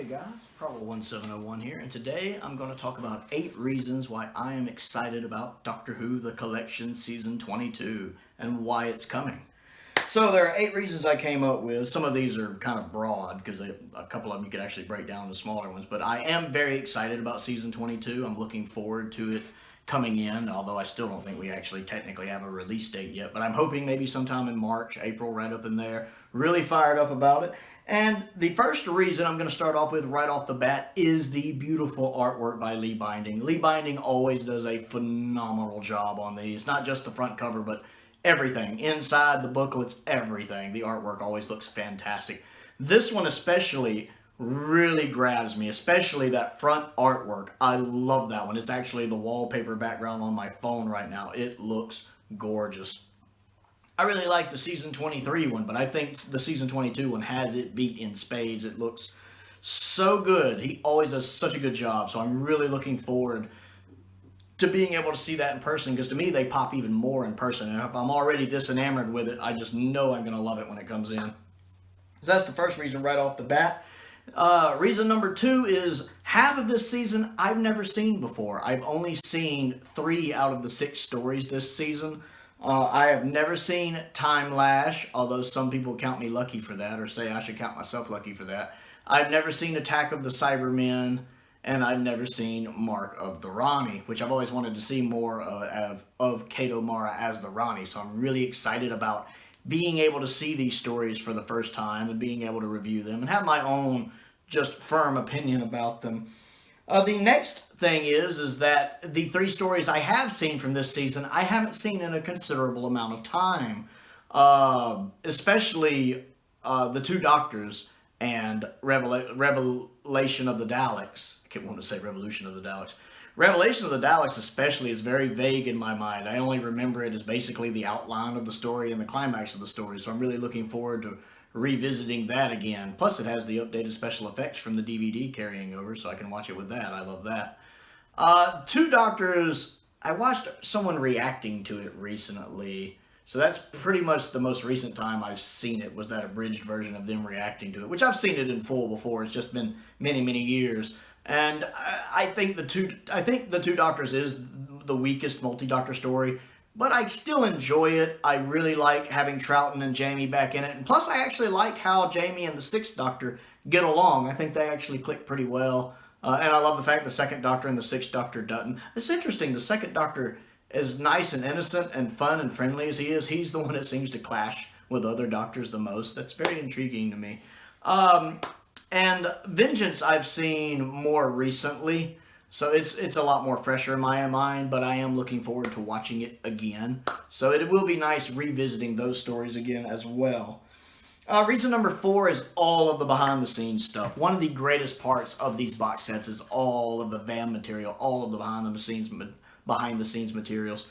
Hey guys, Prowl 1701 here, and today I'm going to talk about 8 reasons why I am excited about Doctor Who The Collection Season 22 and why it's coming. So there are 8 reasons I came up with. Some of these are kind of broad because a couple of them you could actually break down into smaller ones, but I am very excited about Season 22. I'm looking forward to it coming in, although I still don't think we actually technically have a release date yet, but I'm hoping maybe sometime in March, April, right up in there. Really fired up about it. And the first reason I'm going to start off with right off the bat is the beautiful artwork by Lee Binding. Lee Binding always does a phenomenal job on these, not just the front cover, but everything. Inside the booklets, everything. The artwork always looks fantastic. This one especially really grabs me, especially that front artwork. I love that one. It's actually the wallpaper background on my phone right now. It looks gorgeous. I really like the Season 23 one, but I think the Season 22 one has it beat in spades. It looks so good. He always does such a good job, so I'm really looking forward to being able to see that in person, because to me, they pop even more in person. And if I'm already this enamored with it, I just know I'm going to love it when it comes in. So that's the first reason right off the bat. Reason number 2 is half of this season I've never seen before. I've only seen 3 out of the 6 stories this season. I have never seen Time Lash, although some people count me lucky for that, or say I should count myself lucky for that. I've never seen Attack of the Cybermen, and I've never seen Mark of the Rani, which I've always wanted to see more of Kato Mara as the Rani. So I'm really excited about being able to see these stories for the first time and being able to review them and have my own just firm opinion about them. The next thing is that the 3 stories I have seen from this season, I haven't seen in a considerable amount of time. Especially the 2 Doctors and Revelation of the Daleks. I keep wanting to say Revolution of the Daleks. Revelation of the Daleks especially is very vague in my mind. I only remember it as basically the outline of the story and the climax of the story, so I'm really looking forward to revisiting that again. Plus it has the updated special effects from the DVD carrying over, so I can watch it with that. I love that. 2 Doctors, I watched someone reacting to it recently, so that's pretty much the most recent time I've seen it, was that abridged version of them reacting to it, which I've seen it in full before. It's just been many, many years. And I think the two Doctors is the weakest multi-Doctor story, but I still enjoy it. I really like having Troughton and Jamie back in it, and plus I actually like how Jamie and the 6th Doctor get along. I think they actually click pretty well, and I love the fact the 2nd Doctor and the 6th Doctor doesn't. It's interesting, the 2nd Doctor, as nice and innocent and fun and friendly as he is, he's the one that seems to clash with other Doctors the most. That's very intriguing to me. And Vengeance I've seen more recently, so it's a lot more fresher in my mind, but I am looking forward to watching it again. So it will be nice revisiting those stories again as well. Reason number 4 is all of the behind-the-scenes stuff. One of the greatest parts of these box sets is all of the VAM material, all of the behind-the-scenes materials.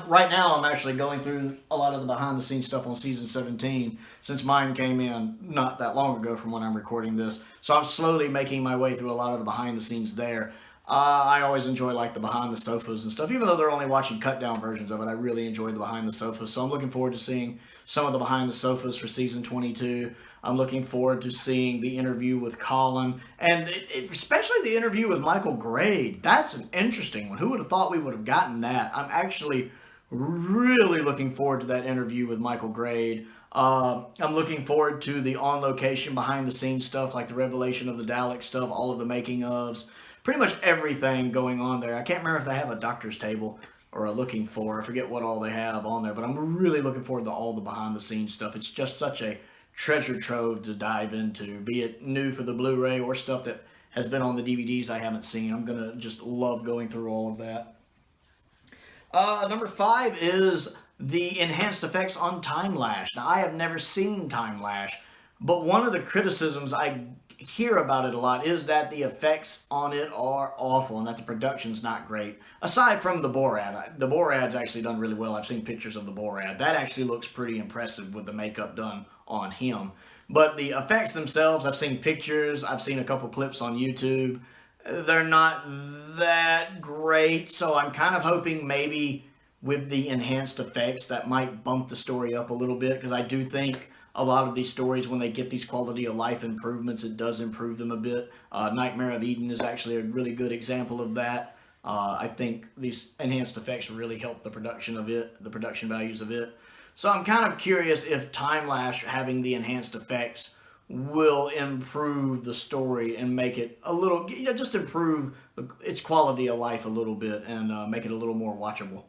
Right now, I'm actually going through a lot of the behind-the-scenes stuff on Season 17, since mine came in not that long ago from when I'm recording this. So I'm slowly making my way through a lot of the behind-the-scenes there. I always enjoy like the behind-the-sofas and stuff. Even though they're only watching cut-down versions of it, I really enjoy the behind-the-sofas. So I'm looking forward to seeing some of the behind-the-sofas for Season 22. I'm looking forward to seeing the interview with Colin, and especially the interview with Michael Grade. That's an interesting one. Who would have thought we would have gotten that? I'm actually really looking forward to that interview with Michael Grade. I'm looking forward to the on-location, behind-the-scenes stuff, like the Revelation of the Daleks stuff, all of the making-ofs. Pretty much everything going on there. I can't remember if they have a doctor's table or a looking for. I forget what all they have on there, but I'm really looking forward to all the behind-the-scenes stuff. It's just such a treasure trove to dive into, be it new for the Blu-ray or stuff that has been on the DVDs I haven't seen. I'm going to just love going through all of that. Number 5 is the enhanced effects on Time Lash. Now, I have never seen Time Lash, but one of the criticisms I hear about it a lot is that the effects on it are awful and that the production's not great. Aside from the Borad. The Borad's actually done really well. I've seen pictures of the Borad. That actually looks pretty impressive with the makeup done on him. But the effects themselves, I've seen pictures, I've seen a couple clips on YouTube. They're not that great, so I'm kind of hoping maybe with the enhanced effects that might bump the story up a little bit, because I do think a lot of these stories, when they get these quality of life improvements, it does improve them a bit. Nightmare of Eden is actually a really good example of that. I think these enhanced effects really help the production of it, the production values of it. So I'm kind of curious if Time Lash having the enhanced effects will improve the story and make it a little, just improve its quality of life a little bit and make it a little more watchable.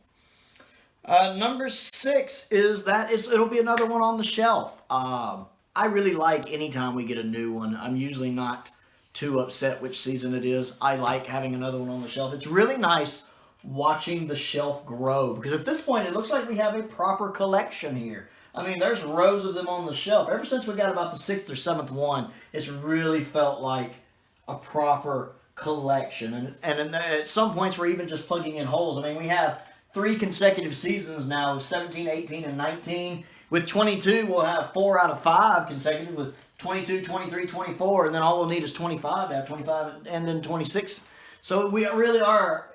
Number 6 is that it'll be another one on the shelf. I really like anytime we get a new one. I'm usually not too upset which season it is. I like having another one on the shelf. It's really nice watching the shelf grow, because at this point it looks like we have a proper collection here. I mean, there's rows of them on the shelf. Ever since we got about the 6th or 7th one, it's really felt like a proper collection. And at some points we're even just plugging in holes. I mean, we have 3 consecutive seasons now, 17, 18, and 19. With 22, we'll have 4 out of 5 consecutive, with 22, 23, 24, and then all we'll need is 25 to have 25, and then 26. So we really are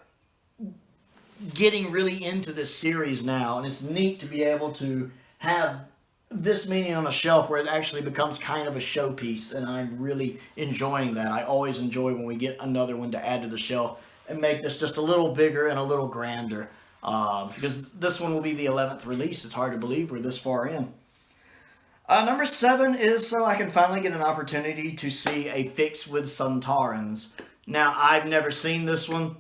getting really into this series now, and it's neat to be able to have this many on a shelf where it actually becomes kind of a showpiece, and I'm really enjoying that. I always enjoy when we get another one to add to the shelf and make this just a little bigger and a little grander, because this one will be the 11th release. It's hard to believe we're this far in. Number 7 is so I can finally get an opportunity to see a fix with Suntarans. Now, I've never seen this one.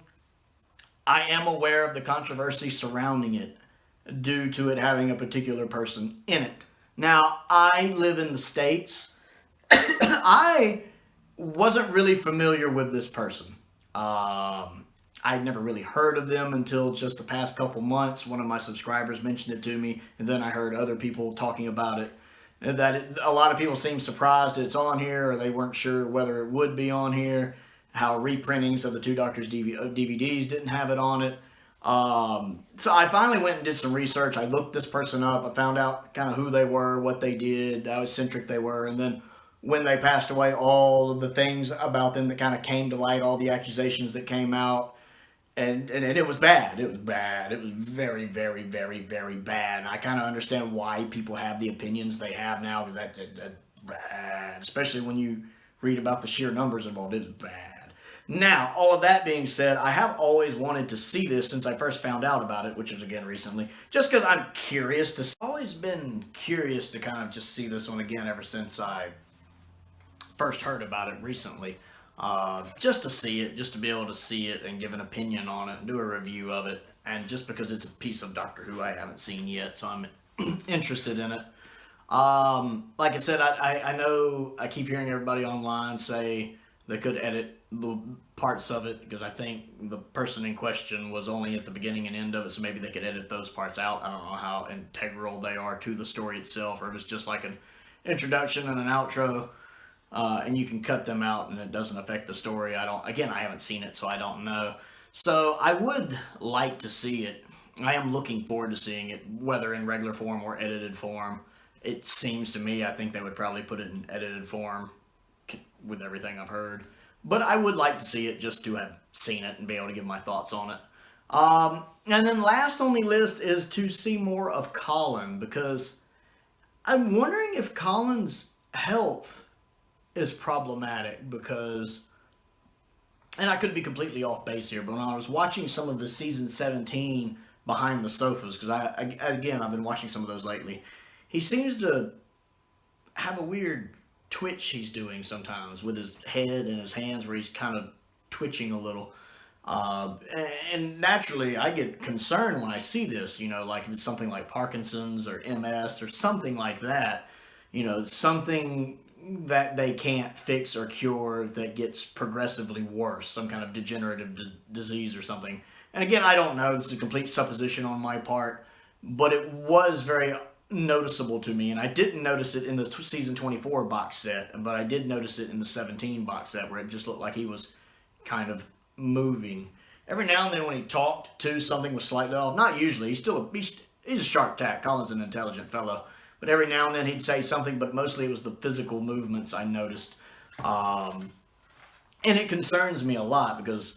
I am aware of the controversy surrounding it due to it having a particular person in it. Now, I live in the States. I wasn't really familiar with this person. I'd never really heard of them until just the past couple months. One of my subscribers mentioned it to me, and then I heard other people talking about it. A lot of people seem surprised it's on here, or they weren't sure whether it would be on here. How reprintings of the Two Doctors DVDs didn't have it on it. So I finally went and did some research. I looked this person up. I found out kind of who they were, what they did, how eccentric they were, and then when they passed away, all of the things about them that kind of came to light, all the accusations that came out, and it was bad. It was bad. It was very, very, very, very bad. And I kind of understand why people have the opinions they have now, because that's bad, especially when you read about the sheer numbers involved. It was bad. Now, all of that being said, I have always wanted to see this since I first found out about it, which was again recently, just because I'm curious to. I've always been curious to kind of just see this one again ever since I first heard about it recently. Just to see it, just to be able to see it and give an opinion on it and do a review of it, and just because it's a piece of Doctor Who I haven't seen yet, so I'm interested in it. Like I said, I know I keep hearing everybody online say they could edit the parts of it, because I think the person in question was only at the beginning and end of it, so maybe they could edit those parts out. I don't know how integral they are to the story itself, or if it's just like an introduction and an outro, and you can cut them out and it doesn't affect the story. I haven't seen it, so I don't know. So I would like to see it. I am looking forward to seeing it, whether in regular form or edited form. It seems to me, I think they would probably put it in edited form with everything I've heard. But I would like to see it just to have seen it and be able to give my thoughts on it. And then last on the list is to see more of Colin, because I'm wondering if Colin's health is problematic, because, and I could be completely off base here, but when I was watching some of the season 17 Behind the Sofas, because I've been watching some of those lately, he seems to have a weird twitch he's doing sometimes with his head and his hands, where he's kind of twitching a little. And naturally, I get concerned when I see this, like if it's something like Parkinson's or MS or something like that, something that they can't fix or cure that gets progressively worse, some kind of degenerative disease or something. And again, I don't know, this is a complete supposition on my part, but it was very noticeable to me, and I didn't notice it in the season 24 box set, but I did notice it in the 17 box set, where it just looked like he was kind of moving. Every now and then when he talked too, something was slightly off. Not usually, he's a sharp tack. Colin's an intelligent fellow, but every now and then he'd say something, but mostly it was the physical movements I noticed. And it concerns me a lot, because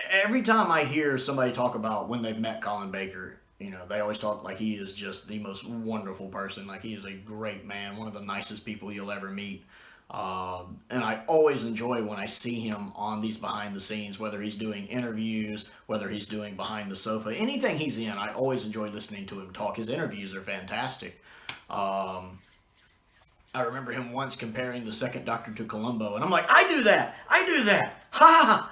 every time I hear somebody talk about when they've met Colin Baker, you know, they always talk like he is just the most wonderful person. Like, he is a great man, one of the nicest people you'll ever meet. And I always enjoy when I see him on these behind the scenes, whether he's doing interviews, whether he's doing behind the sofa, anything he's in. I always enjoy listening to him talk. His interviews are fantastic. I remember him once comparing the second Doctor to Columbo, and I'm like, I do that, ha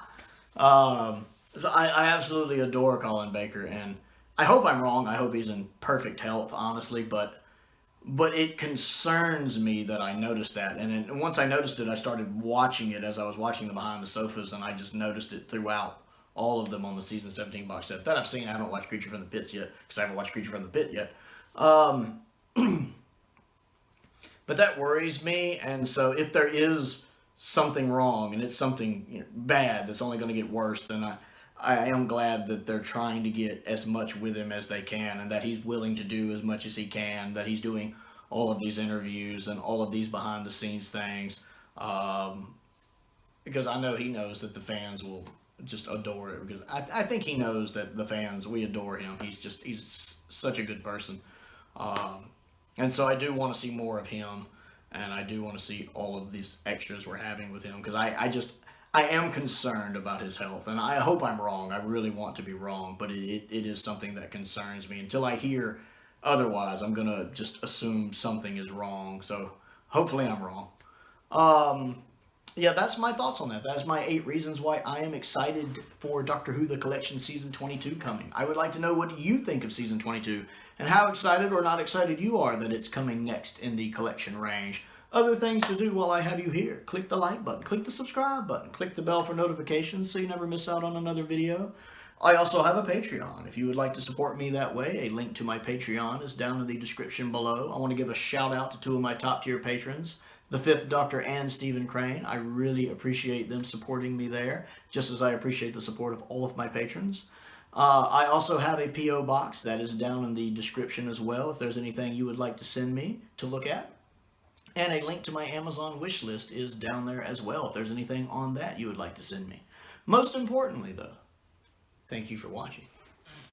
ha. So I absolutely adore Colin Baker, and I hope I'm wrong. I hope he's in perfect health, honestly, but it concerns me that I noticed that. And then once I noticed it, I started watching it as I was watching the Behind the Sofas, and I just noticed it throughout all of them on the season 17 box set that I've seen. I haven't watched Creature from the Pits yet, because I haven't watched Creature from the Pit yet. But that worries me, and so if there is something wrong, and it's something, you know, bad that's only going to get worse, then I am glad that they're trying to get as much with him as they can, and that he's willing to do as much as he can, that he's doing all of these interviews and all of these behind-the-scenes things, because I know he knows that the fans will just adore it, because I think he knows that the fans, we adore him. He's such a good person. And so I do want to see more of him, and I do want to see all of these extras we're having with him, because I am concerned about his health, and I hope I'm wrong. I really want to be wrong, but it is something that concerns me. Until I hear otherwise, I'm going to just assume something is wrong, so hopefully I'm wrong. Yeah, that's my thoughts on that. That is my 8 reasons why I am excited for Doctor Who The Collection Season 22 coming. I would like to know what you think of Season 22, and how excited or not excited you are that it's coming next in the collection range. Other things to do while I have you here: click the like button, click the subscribe button, click the bell for notifications so you never miss out on another video. I also have a Patreon. If you would like to support me that way, a link to my Patreon is down in the description below. I want to give a shout out to 2 of my top tier patrons, the 5th Doctor and Stephen Crane. I really appreciate them supporting me there, just as I appreciate the support of all of my patrons. I also have a P.O. box that is down in the description as well, if there's anything you would like to send me to look at. And a link to my Amazon wish list is down there as well, if there's anything on that you would like to send me. Most importantly, though, thank you for watching.